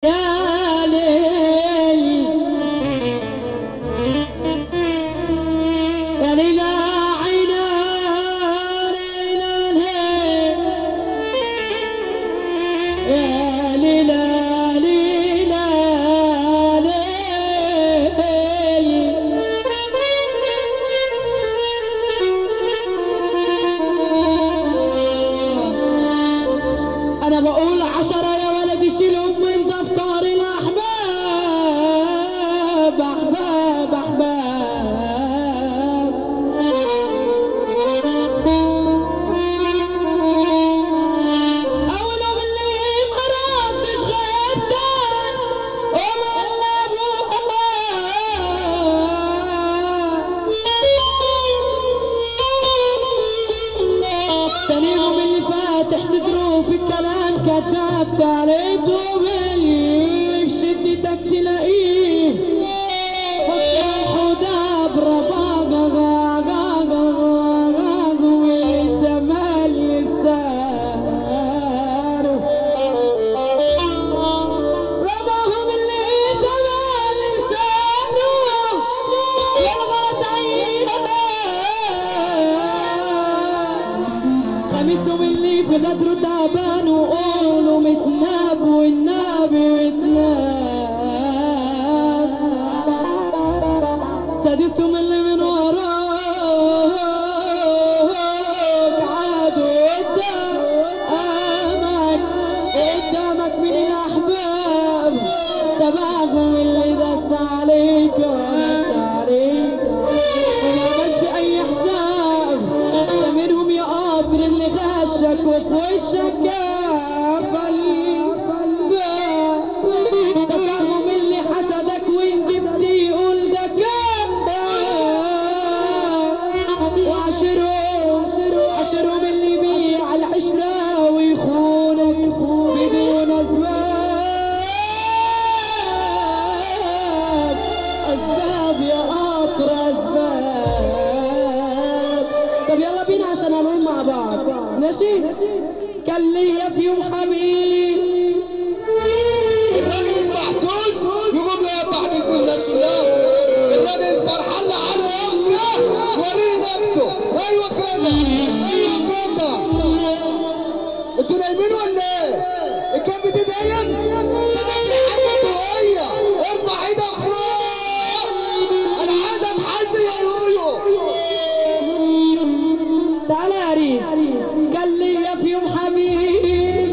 يا ليل يا ليل عينا ليل يا ليل ليل أنا بقول 10 يا ولدي شيلهم من دفتر الأحباب. أحباب أحباب أولهم اللي ما ردش غيبتك ومقلبوا تانيهم اللي فاتح صدره في الكلام كذاب تعليته باللي بشدتك تلاقيه فتح وداب رباق ويتمال لسانه رباهم اللي تمال لسانه والغلط عينه خميسهم اللي في غدره تعبان وقوله متناب والناب وتناب سادسهم اللي من وراك عادوا قدامك من الأحباب سباهم اللي دس عليك ودس عليك وما عملش أي حساب منهم يا قاطر اللي غشك وفي وشك قفل الباب ده صاحبهم اللي حسدك وإن جبت يقول ده كذاب وعشرهم اللي يبيع العشرة ويخونك بدون أسباب يا قاطر أسباب. طب يلا بينا عشان هنقول مع بعض ماشي. كان ليا في يوم حبيب الراجل المحسوس يقوم لا يحدث بالناس كلها. الراجل الفرحان على امه وريه نفسه. ايوه كده ايوه كده. انتوا نايمين ولا ايه؟ الكام دي باين؟ سمعت حاجه قويه. ارفع ايدك فوق. انا عايز اتحزن يا يويو. تعالى يا ريس. كان ليا في يوم حبيب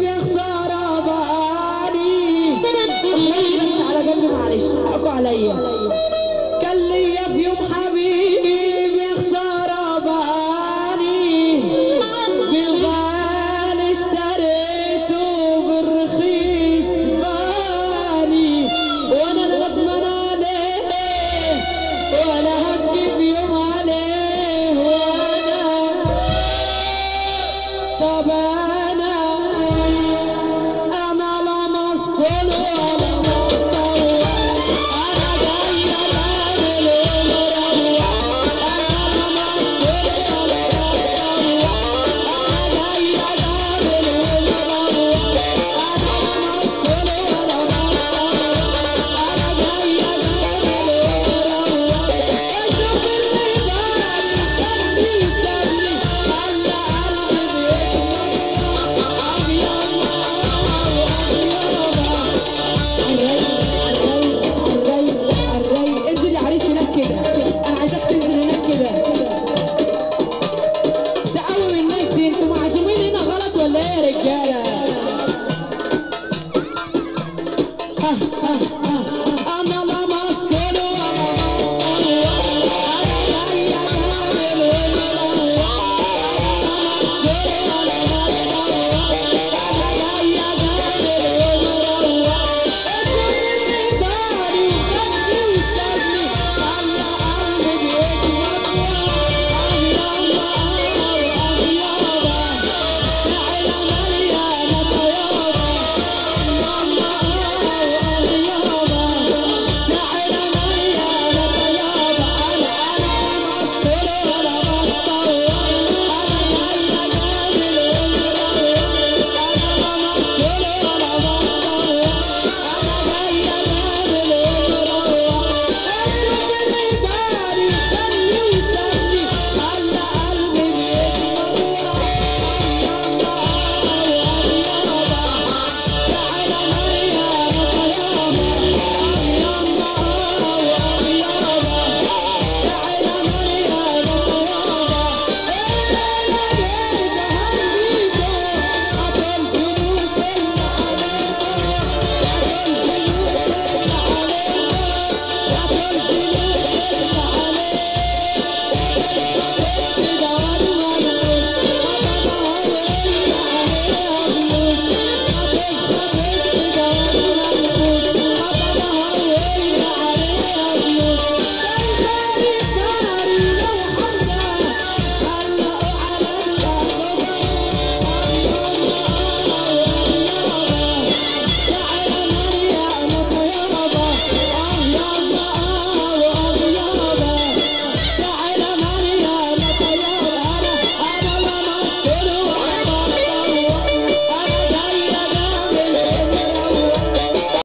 يا خسارة بقالي بس على جنب معلش حقكوا عليا. كان ليا في يوم حبيب يا خسارة بقالي بالغالي اشتريته بالرخيص باني وانا ندمان عليه ولا هبكي في يوم عليه وانا طب انا لمست له ولا مطول انا جاي اعمل المروع انا لمست له ولا مطول انا جاي اعمل المروع انا لمست له ولا مطول انا جاي اعمل المروع اشوف اللي بالي خلي يسابني خلى قلبي انزل يا عريس هناك كده. انا عايزاك تنزل هناك كده تقوم الناس دي. انتوا معزومين هنا غلط ولا ايه يا رجاله؟